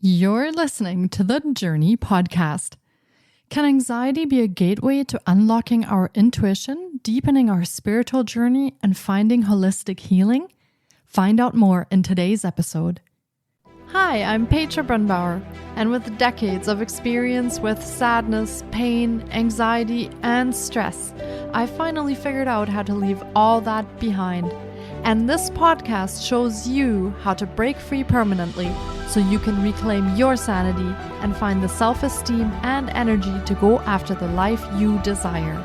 You're listening to the Journey podcast. Can anxiety be a gateway to unlocking our intuition, deepening our spiritual journey, and finding holistic healing? Find out more in today's episode. Hi, I'm Petra Brunbauer, and with decades of experience with sadness, pain, anxiety, and stress, I finally figured out how to leave all that behind. And this podcast shows you how to break free permanently so you can reclaim your sanity and find the self-esteem and energy to go after the life you desire.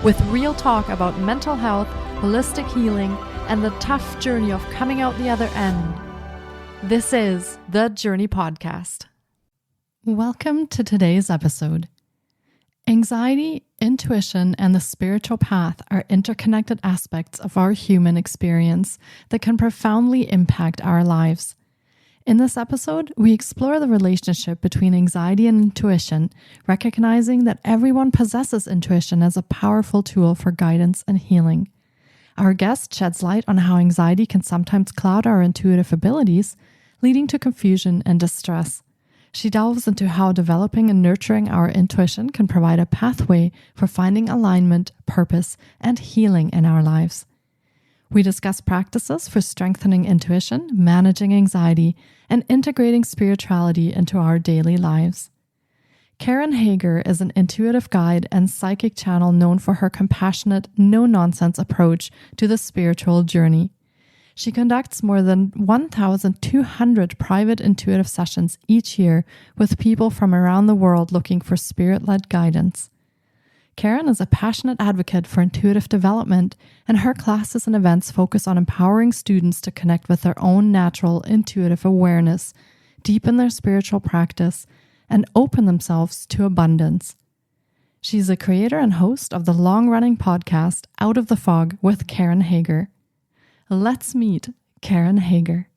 With real talk about mental health, holistic healing, and the tough journey of coming out the other end. This is the Journey Podcast. Welcome to today's episode. Anxiety, intuition, and the spiritual path are interconnected aspects of our human experience that can profoundly impact our lives. In this episode, we explore the relationship between anxiety and intuition, recognizing that everyone possesses intuition as a powerful tool for guidance and healing. Our guest sheds light on how anxiety can sometimes cloud our intuitive abilities, leading to confusion and distress. She delves into how developing and nurturing our intuition can provide a pathway for finding alignment, purpose, and healing in our lives. We discuss practices for strengthening intuition, managing anxiety, and integrating spirituality into our daily lives. Karen Hager is an intuitive guide and psychic channel known for her compassionate, no-nonsense approach to the spiritual journey. She conducts more than 1,200 private intuitive sessions each year with people from around the world looking for spirit-led guidance. Karen is a passionate advocate for intuitive development, and her classes and events focus on empowering students to connect with their own natural intuitive awareness, deepen their spiritual practice, and open themselves to abundance. She's a creator and host of the long-running podcast Out of the Fog with Karen Hager. Let's meet Karen Hager.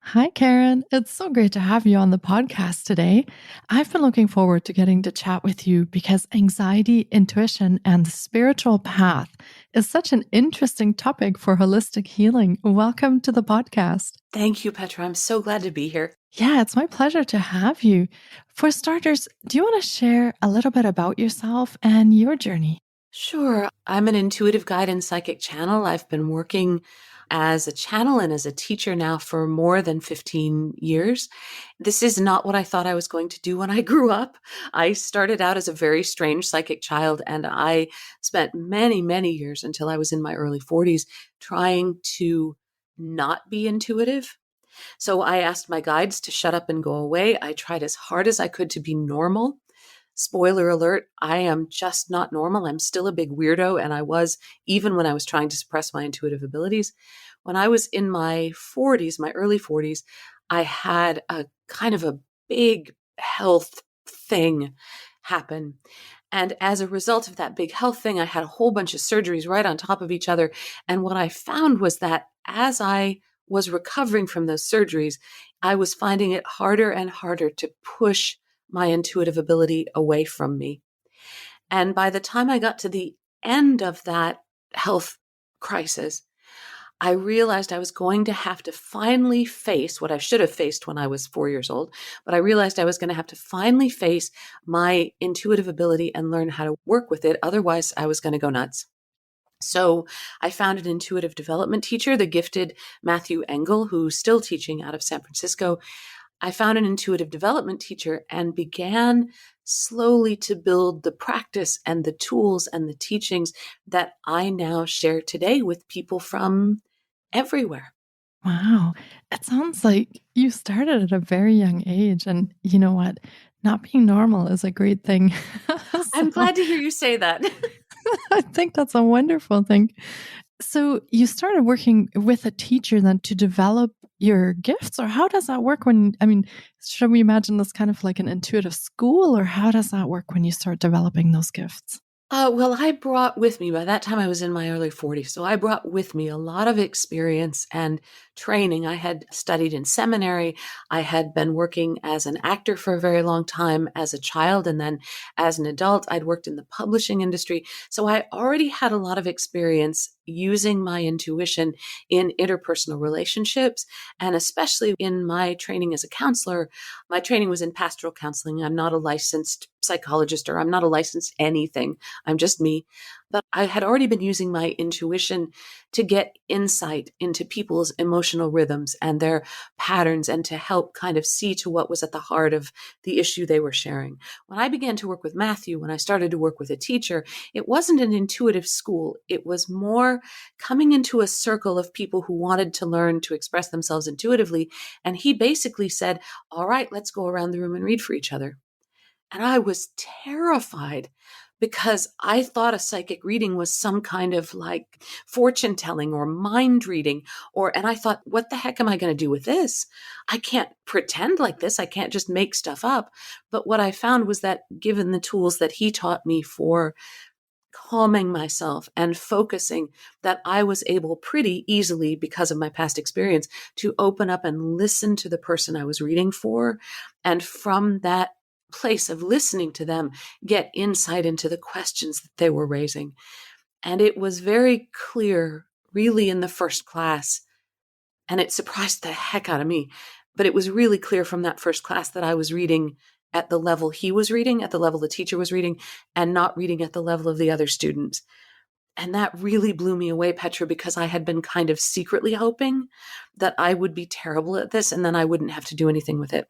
Hi, Karen. It's so great to have you on the podcast today. I've been looking forward to getting to chat with you because anxiety, intuition, and the spiritual path is such an interesting topic for holistic healing. Welcome to the podcast. Thank you, Petra. I'm so glad to be here. Yeah, it's my pleasure to have you. For starters, do you want to share a little bit about yourself and your journey? Sure. I'm an intuitive guide and psychic channel. I've been working as a channel and as a teacher now for more than 15 years. This is not what I thought I was going to do when I grew up. I started out as a very strange psychic child, and I spent many, many years until I was in my early 40s trying to not be intuitive. So I asked my guides to shut up and go away. I tried as hard as I could to be normal. Spoiler alert, I am just not normal. I'm still a big weirdo, and I was even when I was trying to suppress my intuitive abilities. When I was in my 40s, my early 40s, I had a kind of a big health thing happen. And as a result of that big health thing, I had a whole bunch of surgeries right on top of each other. And what I found was that as I was recovering from those surgeries, I was finding it harder and harder to push my intuitive ability away from me. And by the time I got to the end of that health crisis, I realized I was going to have to finally face what I should have faced when I was 4 years old, but I realized I was going to have to finally face my intuitive ability and learn how to work with it. Otherwise, I was going to go nuts. So I found an intuitive development teacher, the gifted Matthew Engel, who's still teaching out of San Francisco. I found an intuitive development teacher and began slowly to build the practice and the tools and the teachings that I now share today with people from everywhere. Wow. It sounds like you started at a very young age. And you know what? Not being normal is a great thing. I'm glad to hear you say that. I think that's a wonderful thing. So you started working with a teacher then to develop your gifts, or how does that work should we imagine this kind of like an intuitive school, or how does that work when you start developing those gifts? Well, I brought with me, by that time I was in my early 40s, so I brought with me a lot of experience and training. I had studied in seminary. I had been working as an actor for a very long time as a child, and then as an adult, I'd worked in the publishing industry. So I already had a lot of experience using my intuition in interpersonal relationships, and especially in my training as a counselor. My training was in pastoral counseling. I'm not a licensed psychologist, or I'm not a licensed anything. I'm just me. But I had already been using my intuition to get insight into people's emotional rhythms and their patterns, and to help kind of see to what was at the heart of the issue they were sharing. When I began to work with Matthew, when I started to work with a teacher, it wasn't an intuitive school. It was more coming into a circle of people who wanted to learn to express themselves intuitively. And he basically said, all right, let's go around the room and read for each other. And I was terrified because I thought a psychic reading was some kind of like fortune telling or mind reading, and I thought, what the heck am I going to do with this? I can't pretend like this. I can't just make stuff up. But what I found was that given the tools that he taught me for calming myself and focusing, that I was able pretty easily, because of my past experience, to open up and listen to the person I was reading for. And from that place of listening to them, get insight into the questions that they were raising. And it was very clear, really, in the first class, and it surprised the heck out of me, but it was really clear from that first class that I was reading at the level he was reading, at the level the teacher was reading, and not reading at the level of the other students. And that really blew me away, Petra, because I had been kind of secretly hoping that I would be terrible at this and then I wouldn't have to do anything with it.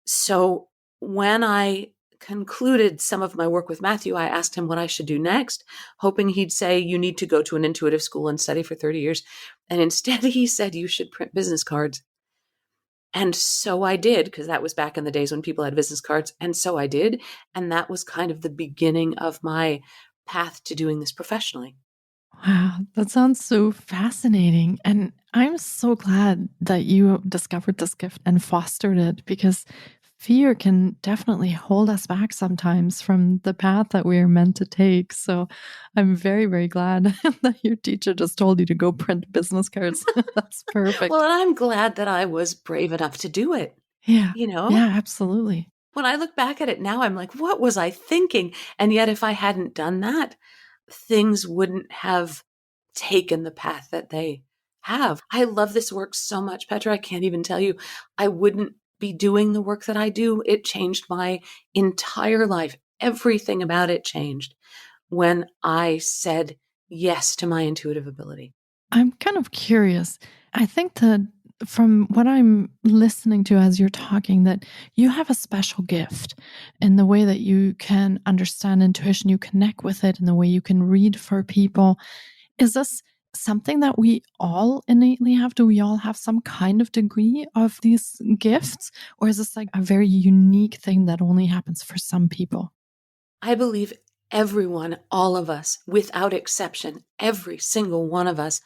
So when I concluded some of my work with Matthew, I asked him what I should do next, hoping he'd say, you need to go to an intuitive school and study for 30 years. And instead he said, you should print business cards. And so I did, because that was back in the days when people had business cards. And so I did. And that was kind of the beginning of my path to doing this professionally. Wow, that sounds so fascinating. And I'm so glad that you discovered this gift and fostered it, because fear can definitely hold us back sometimes from the path that we are meant to take. So I'm very, very glad that your teacher just told you to go print business cards. That's Well, perfect. and I'm glad that I was brave enough to do it. Yeah. You know, Yeah, absolutely. when I look back at it now, I'm like, what was I thinking? And yet, if I hadn't done that, things wouldn't have taken the path that they have. I love this work so much, Petra. I can't even tell you. I wouldn't be doing the work that I do. It changed my entire life. Everything about it changed when I said yes to my intuitive ability. I'm kind of curious. I think that from what I'm listening to as you're talking, that you have a special gift in the way that you can understand intuition, you connect with it, and the way you can read for people. Is this something that we all innately have? Do we all have some kind of degree of these gifts? Or is this like a very unique thing that only happens for some people? I believe everyone, all of us, without exception, every single one of us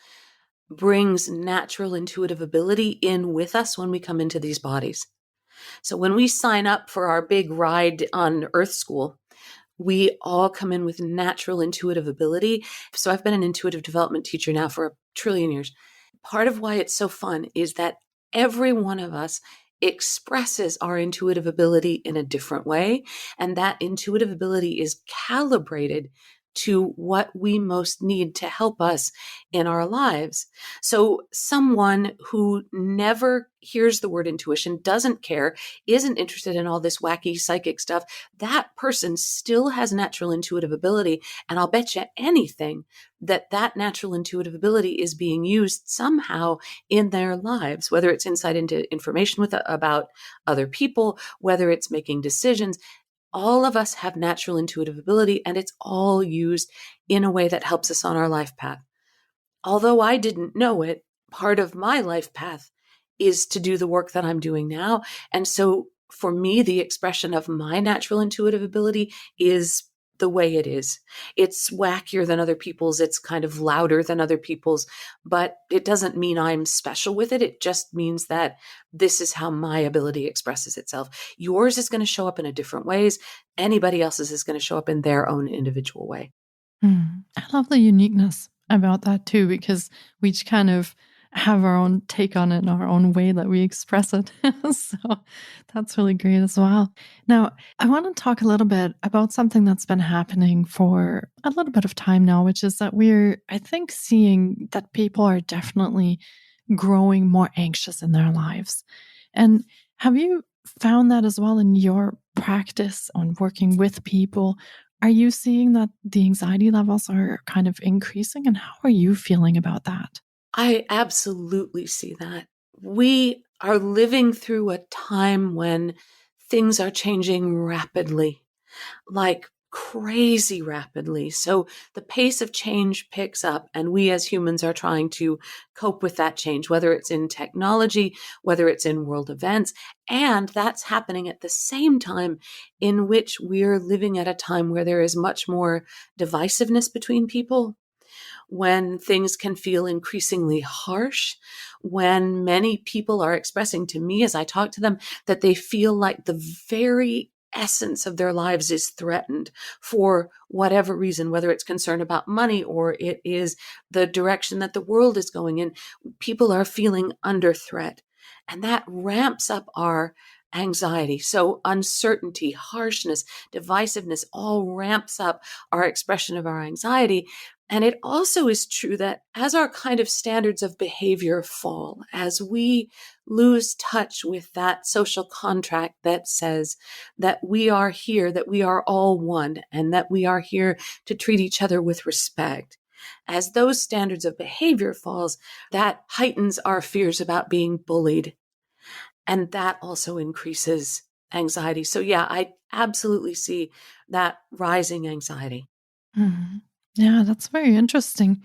brings natural intuitive ability in with us when we come into these bodies. So when we sign up for our big ride on Earth School, we all come in with natural intuitive ability. So I've been an intuitive development teacher now for a trillion years. Part of why it's so fun is that every one of us expresses our intuitive ability in a different way. And that intuitive ability is calibrated to what we most need to help us in our lives. So someone who never hears the word intuition, doesn't care, isn't interested in all this wacky psychic stuff, that person still has natural intuitive ability. And I'll bet you anything that that natural intuitive ability is being used somehow in their lives, whether it's insight into information about other people, whether it's making decisions. All of us have natural intuitive ability, and it's all used in a way that helps us on our life path. Although I didn't know it, part of my life path is to do the work that I'm doing now. And so for me, the expression of my natural intuitive ability is the way it is. It's wackier than other people's. It's kind of louder than other people's, but it doesn't mean I'm special with it. It just means that this is how my ability expresses itself. Yours is going to show up in a different ways. Anybody else's is going to show up in their own individual way. I love the uniqueness about that too, because we each kind of have our own take on it and our own way that we express it. So that's really great as well. Now, I want to talk a little bit about something that's been happening for a little bit of time now, which is that I think, seeing that people are definitely growing more anxious in their lives. And have you found that as well in your practice on working with people? Are you seeing that the anxiety levels are kind of increasing? And how are you feeling about that? I absolutely see that. We are living through a time when things are changing rapidly, like crazy rapidly. So the pace of change picks up, and we as humans are trying to cope with that change, whether it's in technology, whether it's in world events. And that's happening at the same time in which we're living at a time where there is much more divisiveness between people, when things can feel increasingly harsh, when many people are expressing to me as I talk to them that they feel like the very essence of their lives is threatened for whatever reason, whether it's concern about money or it is the direction that the world is going in. People are feeling under threat, and that ramps up our anxiety. So uncertainty, harshness, divisiveness all ramps up our expression of our anxiety. And it also is true that as our kind of standards of behavior fall, as we lose touch with that social contract that says that we are here, that we are all one, and that we are here to treat each other with respect, as those standards of behavior falls, that heightens our fears about being bullied. And that also increases anxiety. So yeah, I absolutely see that rising anxiety. Mhm. Yeah, that's very interesting.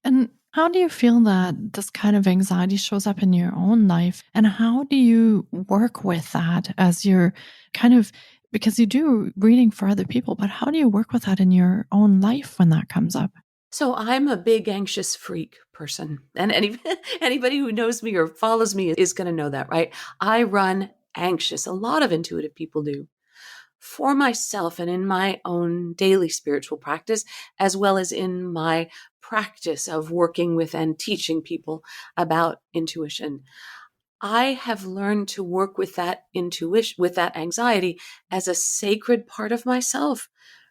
And how do you feel that this kind of anxiety shows up in your own life? And how do you work with that as you're kind of, because you do reading for other people, but how do you work with that in your own life when that comes up? So I'm a big anxious freak person. And anybody who knows me or follows me is going to know that, right? I run anxious. A lot of intuitive people do. For myself and in my own daily spiritual practice, as well as in my practice of working with and teaching people about intuition, I have learned to work with that intuition, with that anxiety as a sacred part of myself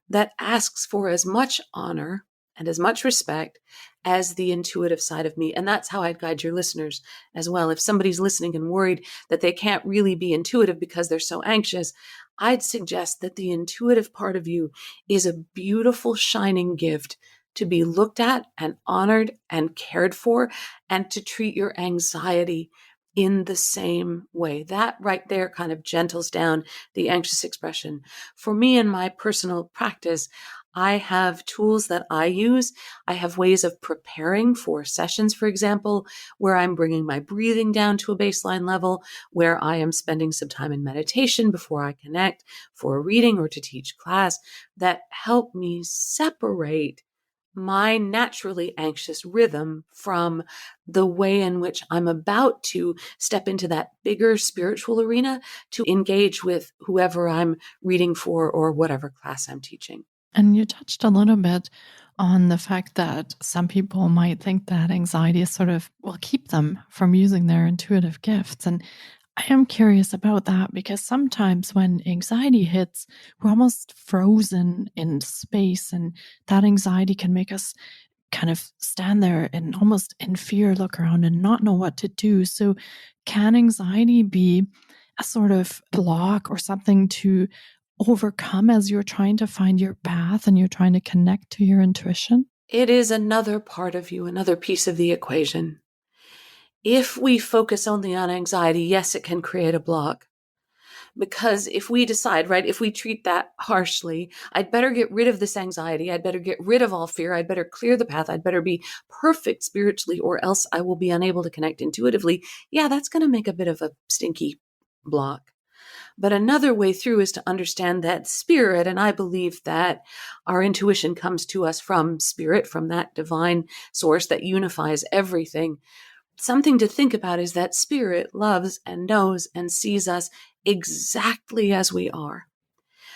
that asks for as much honor and as much respect as the intuitive side of me. And that's how I'd guide your listeners as well. If somebody's listening and worried that they can't really be intuitive because they're so anxious, I'd suggest that the intuitive part of you is a beautiful, shining gift to be looked at and honored and cared for, and to treat your anxiety in the same way. That right there kind of gentles down the anxious expression. For me in my personal practice, I have tools that I use. I have ways of preparing for sessions, for example, where I'm bringing my breathing down to a baseline level, where I am spending some time in meditation before I connect for a reading or to teach class, that help me separate my naturally anxious rhythm from the way in which I'm about to step into that bigger spiritual arena to engage with whoever I'm reading for or whatever class I'm teaching. And you touched a little bit on the fact that some people might think that anxiety is sort of will keep them from using their intuitive gifts. And I am curious about that because sometimes when anxiety hits, we're almost frozen in space, and that anxiety can make us kind of stand there and almost in fear look around and not know what to do. So, can anxiety be a sort of block or something to overcome as you're trying to find your path and you're trying to connect to your intuition? It is another part of you, another piece of the equation. If we focus only on anxiety, yes, it can create a block. Because if we decide, right, if we treat that harshly, I'd better get rid of this anxiety. I'd better get rid of all fear. I'd better clear the path. I'd better be perfect spiritually, or else I will be unable to connect intuitively. Yeah, that's going to make a bit of a stinky block. But another way through is to understand that spirit, and I believe that our intuition comes to us from spirit, from that divine source that unifies everything. Something to think about is that spirit loves and knows and sees us exactly as we are.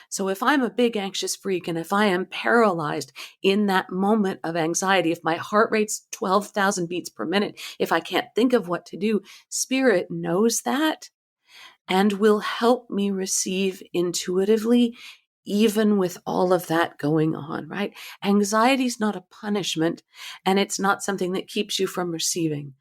So if I'm a big anxious freak and if I am paralyzed in that moment of anxiety, if my heart rate's 12,000 beats per minute, if I can't think of what to do, spirit knows that and will help me receive intuitively, even with all of that going on, right? Anxiety is not a punishment, and it's not something that keeps you from receiving.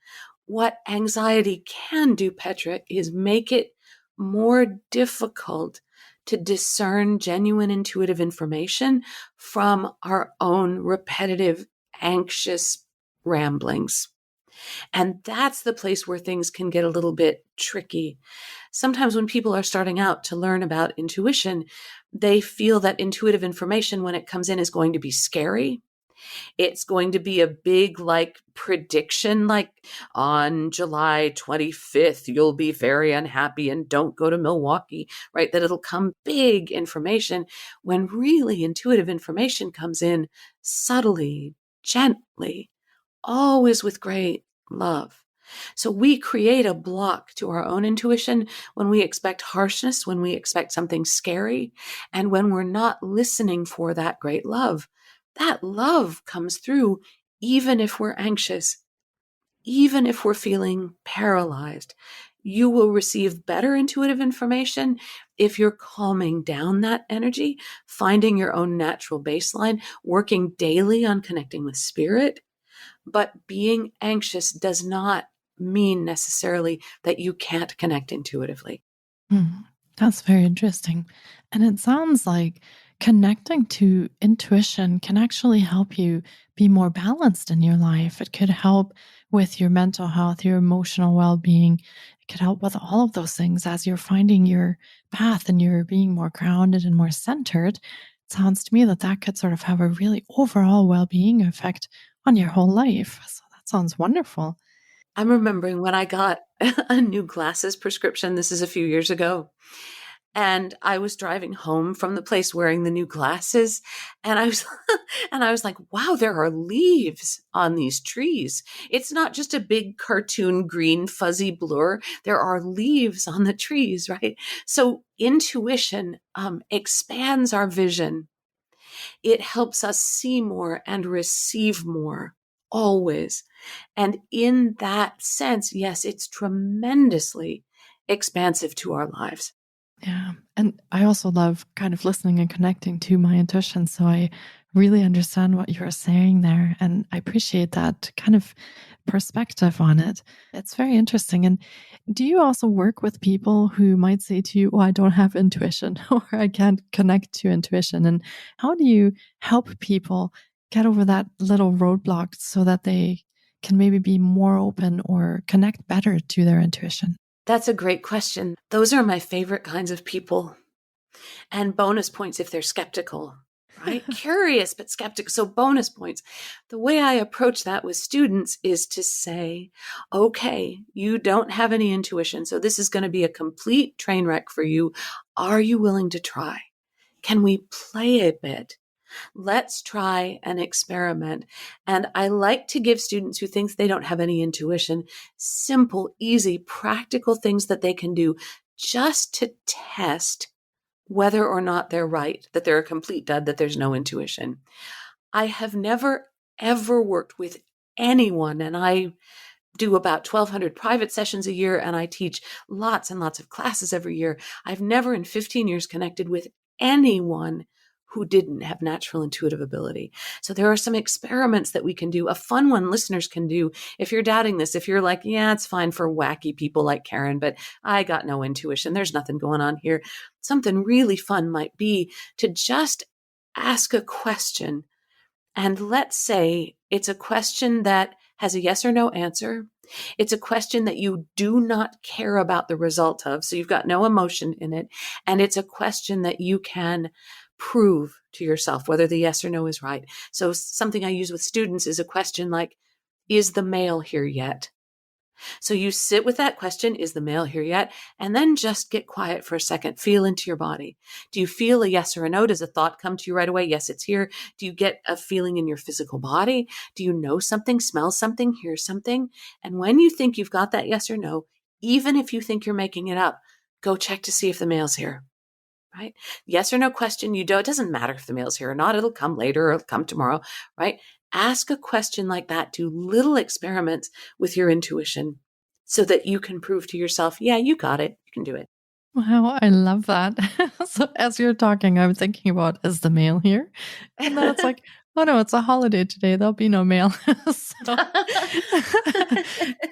What anxiety can do, Petra, is make it more difficult to discern genuine intuitive information from our own repetitive, anxious ramblings. And that's the place where things can get a little bit tricky. Sometimes when people are starting out to learn about intuition, they feel that intuitive information, when it comes in, is going to be scary. It's going to be a big, like, prediction, like on July 25th, you'll be very unhappy and don't go to Milwaukee, right? That it'll come big information, when really intuitive information comes in subtly, gently, always with great love. So we create a block to our own intuition when we expect harshness, when we expect something scary, and when we're not listening for that great love. That love comes through even if we're anxious, even if we're feeling paralyzed. You will receive better intuitive information if you're calming down that energy, finding your own natural baseline, working daily on connecting with spirit. But being anxious does not mean necessarily that you can't connect intuitively. Hmm, that's very interesting. And it sounds like connecting to intuition can actually help you be more balanced in your life. It could help with your mental health, your emotional well being. It could help with all of those things as you're finding your path and you're being more grounded and more centered. It sounds to me that that could sort of have a really overall well being effect on your whole life. So that sounds wonderful. I'm remembering when I got a new glasses prescription. This is a few years ago. And I was driving home from the place wearing the new glasses. And I was, and I was like, wow, there are leaves on these trees. It's not just a big cartoon green fuzzy blur. There are leaves on the trees, right? So intuition expands our vision. It helps us see more and receive more, always. And in that sense, yes, it's tremendously expansive to our lives. Yeah. And I also love kind of listening and connecting to my intuition. So I really understand what you're saying there. And I appreciate that kind of perspective on it. It's very interesting. And do you also work with people who might say to you, oh, I don't have intuition or I can't connect to intuition? And how do you help people get over that little roadblock so that they can maybe be more open or connect better to their intuition? That's a great question. Those are my favorite kinds of people. And bonus points if they're skeptical, right? Curious, but skeptical. So bonus points. The way I approach that with students is to say, okay, you don't have any intuition. So this is going to be a complete train wreck for you. Are you willing to try? Can we play a bit? Let's try an experiment. And I like to give students who think they don't have any intuition simple, easy, practical things that they can do just to test whether or not they're right, that they're a complete dud, that there's no intuition. I have never, ever worked with anyone, and I do about 1,200 private sessions a year, and I teach lots and lots of classes every year. I've never in 15 years connected with anyone who didn't have natural intuitive ability. So there are some experiments that we can do. A fun one listeners can do if you're doubting this, if you're like, yeah, it's fine for wacky people like Karen, but I got no intuition. There's nothing going on here. Something really fun might be to just ask a question. And let's say it's a question that has a yes or no answer. It's a question that you do not care about the result of. So you've got no emotion in it. And it's a question that you can prove to yourself whether the yes or no is right. So something I use with students is a question like, is the mail here yet? So you sit with that question, is the male here yet? And then just get quiet for a second. Feel into your body. Do you feel a yes or a no? Does a thought come to you right away? Yes, it's here. Do you get a feeling in your physical body? Do you know something, smell something, hear something? And when you think you've got that yes or no, even if you think you're making it up, go check to see if the male's here. Right? Yes or no question. It doesn't matter if the male's here or not. It'll come later or it'll come tomorrow, right? Ask a question like that. Do little experiments with your intuition so that you can prove to yourself, yeah, you got it. You can do it. Wow, I love that. So as you're talking, I'm thinking about, is the mail here? And then it's like, oh no, it's a holiday today. There'll be no mail. So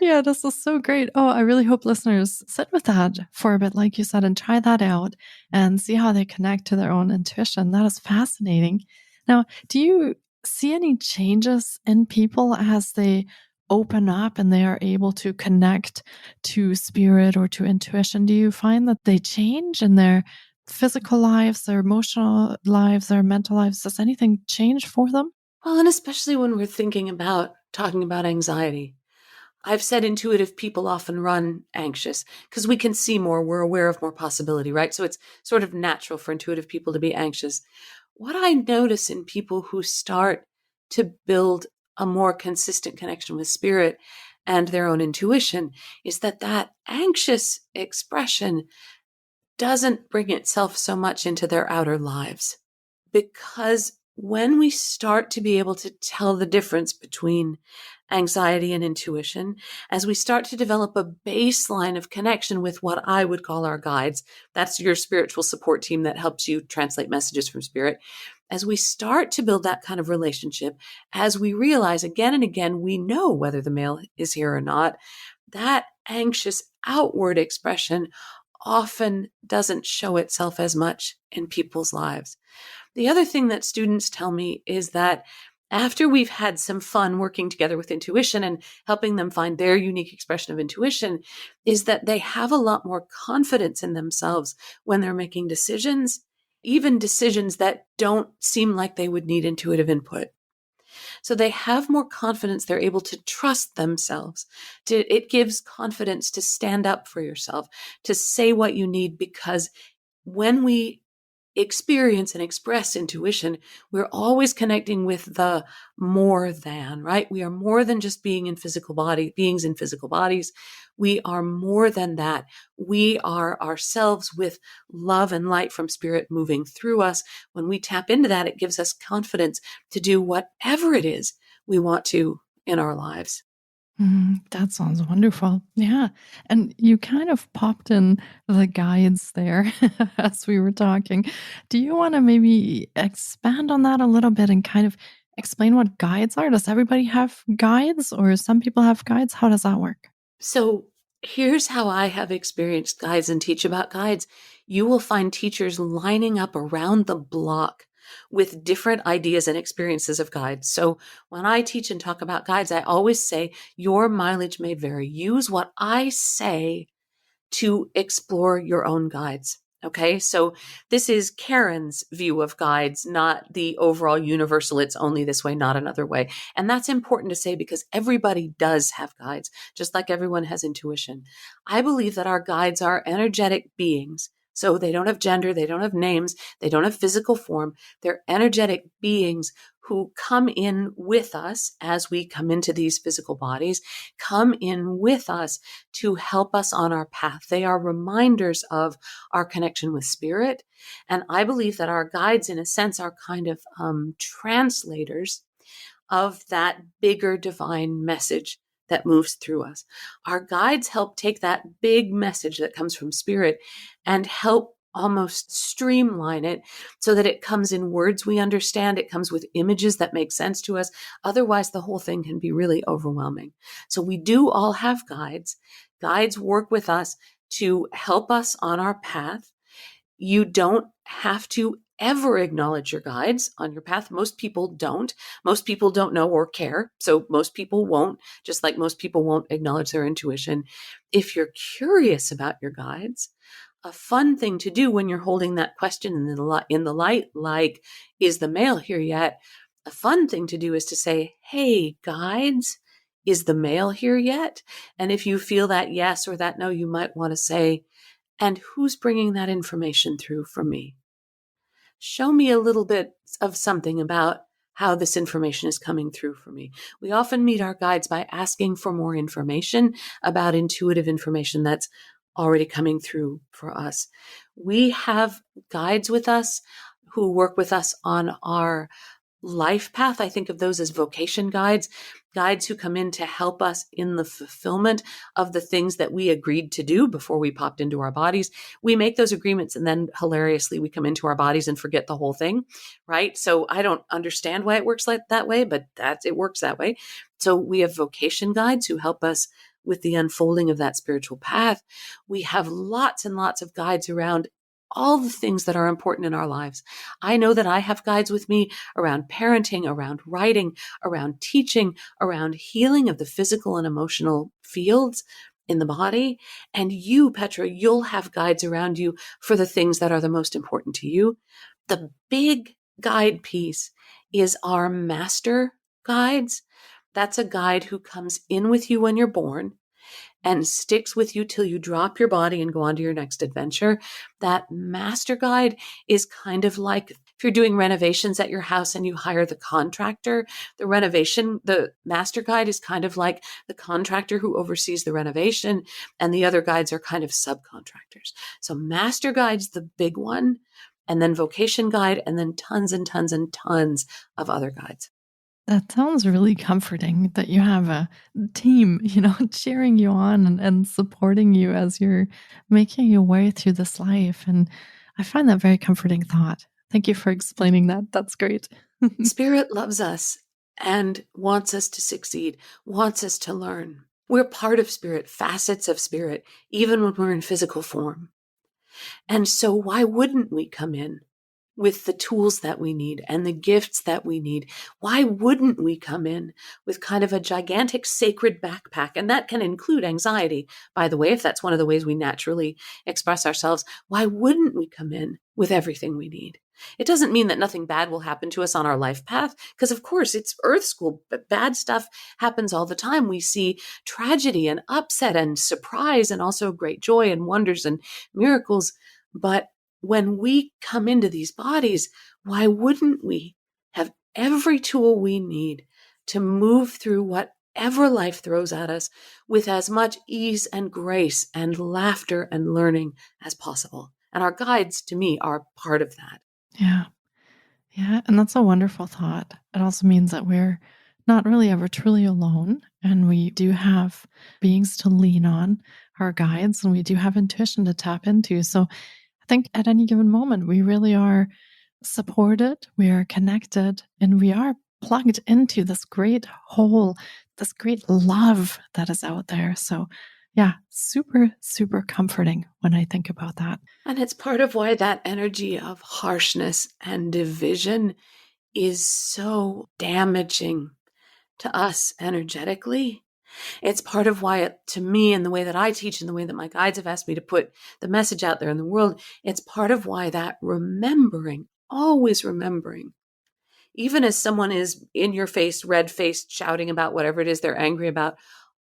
yeah, this is so great. Oh, I really hope listeners sit with that for a bit, like you said, and try that out and see how they connect to their own intuition. That is fascinating. Now, do you see any changes in people as they open up and they are able to connect to spirit or to intuition? Do you find that they change in their physical lives, their emotional lives, their mental lives? Does anything change for them? Well, and especially when we're talking about anxiety. I've said intuitive people often run anxious because we can see more, we're aware of more possibility, right? So it's sort of natural for intuitive people to be anxious. What I notice in people who start to build a more consistent connection with spirit and their own intuition is that anxious expression doesn't bring itself so much into their outer lives. Because when we start to be able to tell the difference between anxiety and intuition, as we start to develop a baseline of connection with what I would call our guides, that's your spiritual support team that helps you translate messages from spirit. As we start to build that kind of relationship, as we realize again and again, we know whether the male is here or not, that anxious outward expression often doesn't show itself as much in people's lives. The other thing that students tell me is that after we've had some fun working together with intuition and helping them find their unique expression of intuition, is that they have a lot more confidence in themselves when they're making decisions, even decisions that don't seem like they would need intuitive input. So they have more confidence. They're able to trust themselves. It gives confidence to stand up for yourself, to say what you need, because when we experience and express intuition, we're always connecting with the more than, right? We are more than just beings in physical bodies. We are more than that. We are ourselves with love and light from spirit moving through us. When we tap into that, it gives us confidence to do whatever it is we want to in our lives. That sounds wonderful. Yeah. And you kind of popped in the guides there as we were talking. Do you want to maybe expand on that a little bit and kind of explain what guides are? Does everybody have guides or some people have guides? How does that work? So here's how I have experienced guides and teach about guides. You will find teachers lining up around the block with different ideas and experiences of guides. So when I teach and talk about guides, I always say your mileage may vary. Use what I say to explore your own guides. Okay, so this is Karen's view of guides, not the overall universal, it's only this way, not another way. And that's important to say because everybody does have guides, just like everyone has intuition. I believe that our guides are energetic beings. So they don't have gender, they don't have names, they don't have physical form. They're energetic beings who come in with us as we come into these physical bodies, come in with us to help us on our path. They are reminders of our connection with spirit. And I believe that our guides, in a sense, are kind of translators of that bigger divine message that moves through us. Our guides help take that big message that comes from spirit and help almost streamline it so that it comes in words we understand. It comes with images that make sense to us. Otherwise, the whole thing can be really overwhelming. So we do all have guides. Guides work with us to help us on our path. You don't have to ever acknowledge your guides on your path. Most people don't. Most people don't know or care. So most people won't, just like most people won't acknowledge their intuition. If you're curious about your guides, a fun thing to do when you're holding that question in the light, like, is the male here yet? A fun thing to do is to say, hey, guides, is the male here yet? And if you feel that yes or that no, you might want to say, and who's bringing that information through for me? Show me a little bit of something about how this information is coming through for me. We often meet our guides by asking for more information about intuitive information that's already coming through for us. We have guides with us who work with us on our life path. I think of those as vocation guides, guides who come in to help us in the fulfillment of the things that we agreed to do before we popped into our bodies. We make those agreements and then hilariously we come into our bodies and forget the whole thing, right? So I don't understand why it works like that way, but it works that way. So we have vocation guides who help us with the unfolding of that spiritual path. We have lots and lots of guides around all the things that are important in our lives. I know that I have guides with me around parenting, around writing, around teaching, around healing of the physical and emotional fields in the body. And you, Petra, you'll have guides around you for the things that are the most important to you. The big guide piece is our master guides. That's a guide who comes in with you when you're born and sticks with you till you drop your body and go on to your next adventure. That master guide is kind of like if you're doing renovations at your house and you hire the contractor, the master guide is kind of like the contractor who oversees the renovation, and the other guides are kind of subcontractors. So master guide's the big one, and then vocation guide, and then tons and tons and tons of other guides. That sounds really comforting that you have a team, cheering you on and supporting you as you're making your way through this life. And I find that very comforting thought. Thank you for explaining that. That's great. Spirit loves us and wants us to succeed, wants us to learn. We're part of spirit, facets of spirit, even when we're in physical form. And so why wouldn't we come in with the tools that we need and the gifts that we need? Why wouldn't we come in with kind of a gigantic sacred backpack? And that can include anxiety, by the way, if that's one of the ways we naturally express ourselves. Why wouldn't we come in with everything we need? It doesn't mean that nothing bad will happen to us on our life path, because of course it's Earth School, but bad stuff happens all the time. We see tragedy and upset and surprise and also great joy and wonders and miracles. But when we come into these bodies, why wouldn't we have every tool we need to move through whatever life throws at us with as much ease and grace and laughter and learning as possible? And our guides, to me, are part of that. Yeah. Yeah. And that's a wonderful thought. It also means that we're not really ever truly alone. And we do have beings to lean on, our guides, and we do have intuition to tap into. So I think at any given moment, we really are supported, we are connected, and we are plugged into this great whole, this great love that is out there. So yeah, super, super comforting when I think about that. And it's part of why that energy of harshness and division is so damaging to us energetically. It's part of why, to me, in the way that I teach and the way that my guides have asked me to put the message out there in the world, it's part of why that remembering, always remembering, even as someone is in your face, red-faced, shouting about whatever it is they're angry about,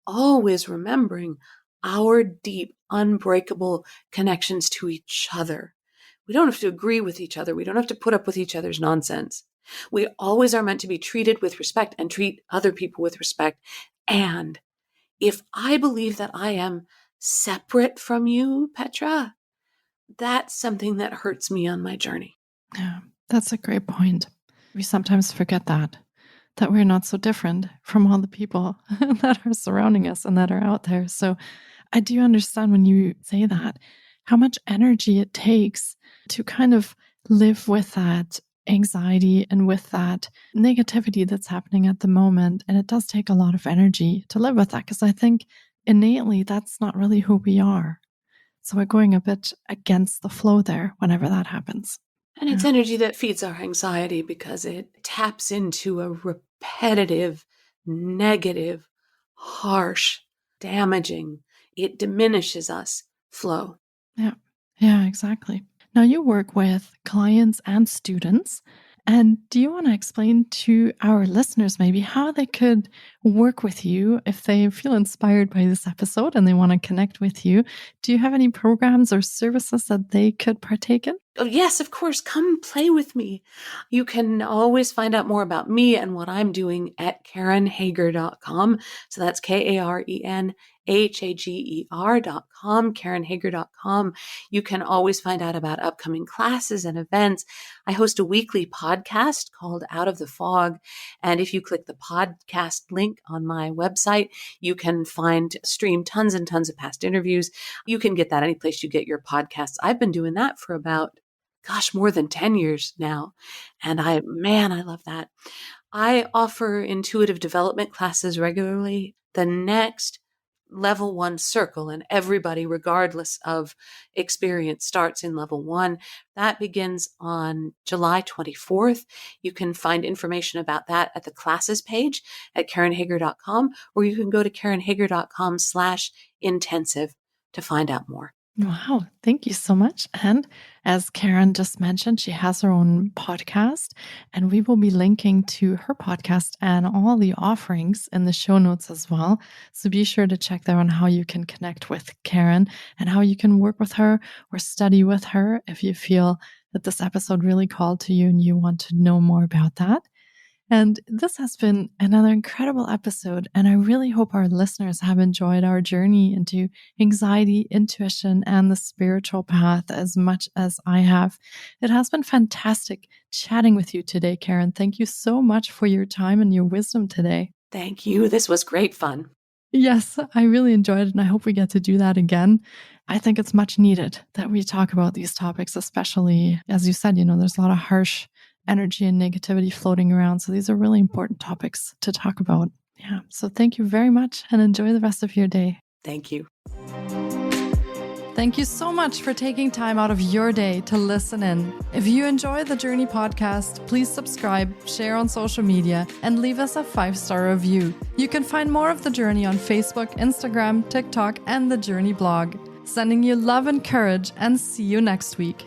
always remembering our deep, unbreakable connections to each other. We don't have to agree with each other. We don't have to put up with each other's nonsense. We always are meant to be treated with respect and treat other people with respect. And if I believe that I am separate from you, Petra, that's something that hurts me on my journey. Yeah, that's a great point. We sometimes forget that we're not so different from all the people that are surrounding us and that are out there. So I do understand when you say that, how much energy it takes to kind of live with that anxiety and with that negativity that's happening at the moment. And it does take a lot of energy to live with that, because I think innately that's not really who we are. So we're going a bit against the flow there whenever that happens. And it's energy that feeds our anxiety because it taps into a repetitive, negative, harsh, damaging, it diminishes us flow. Yeah, exactly. Now you work with clients and students. And do you want to explain to our listeners maybe how they could work with you if they feel inspired by this episode and they want to connect with you? Do you have any programs or services that they could partake in? Oh, yes, of course. Come play with me. You can always find out more about me and what I'm doing at KarenHager.com. So that's KarenHager.com, KarenHager.com. You can always find out about upcoming classes and events. I host a weekly podcast called Out of the Fog. And if you click the podcast link on my website, you can stream tons and tons of past interviews. You can get that any place you get your podcasts. I've been doing that for more than 10 years now. And I love that. I offer intuitive development classes regularly. The next level 1 circle, and everybody, regardless of experience, starts in level 1. That begins on July 24th. You can find information about that at the classes page at KarenHager.com, or you can go to KarenHager.com/intensive to find out more. Wow, thank you so much. And as Karen just mentioned, she has her own podcast, and we will be linking to her podcast and all the offerings in the show notes as well. So be sure to check there on how you can connect with Karen and how you can work with her or study with her if you feel that this episode really called to you and you want to know more about that. And this has been another incredible episode. And I really hope our listeners have enjoyed our journey into anxiety, intuition, and the spiritual path as much as I have. It has been fantastic chatting with you today, Karen. Thank you so much for your time and your wisdom today. Thank you. This was great fun. Yes, I really enjoyed it. And I hope we get to do that again. I think it's much needed that we talk about these topics, especially, as you said, there's a lot of harsh energy and negativity floating around. So these are really important topics to talk about. Yeah. So thank you very much and enjoy the rest of your day. Thank you. Thank you so much for taking time out of your day to listen in. If you enjoy the Journey podcast, please subscribe, share on social media, and leave us a 5-star review. You can find more of The Journey on Facebook, Instagram, TikTok, and the Journey blog. Sending you love and courage, and see you next week.